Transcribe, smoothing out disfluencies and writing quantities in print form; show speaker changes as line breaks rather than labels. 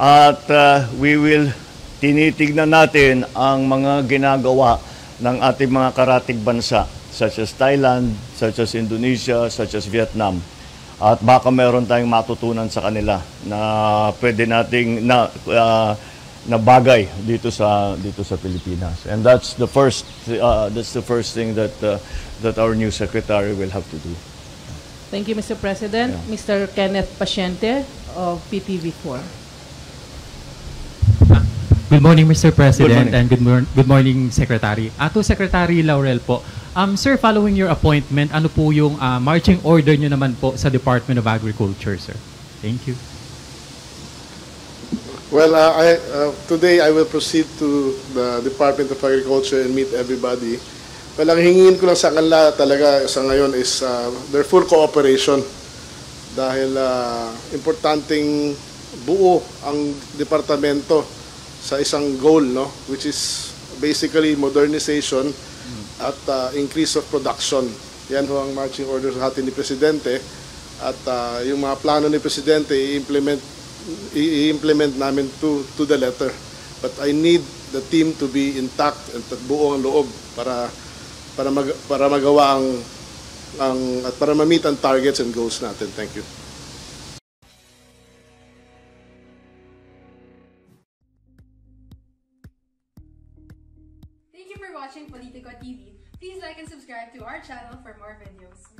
At we will tinitignan natin ang mga ginagawa ng ating mga karatig bansa such as Thailand, such as Indonesia, such as Vietnam. At baka meron tayong matutunan sa kanila na pwede nating na bagay dito sa Pilipinas. And that's the first thing that our new secretary will have to do.
Thank you, Mr. President. Yeah. Mr. Kenneth Paciente of PTV4.
Good morning, Mr. President, and good morning, Secretary. To Secretary Laurel po. Sir, following your appointment, ano po yung marching order nyo naman po sa Department of Agriculture, sir? Thank you.
Well, today I will proceed to the Department of Agriculture and meet everybody. Well, ang hingin ko lang sa kanila talaga sa ngayon is their full cooperation dahil importanteng buo ang departamento sa isang goal, no, which is basically modernization at increase of production. Yan ho ang marching order sa atin ni Presidente at yung mga plano ni Presidente i-implement namin to the letter. But I need the team to be intact at buo ang loob para magawa at para ma-meet ang targets and goals natin. Thank you.
Thank you for watching Politico TV. Please like and subscribe to our channel for more videos.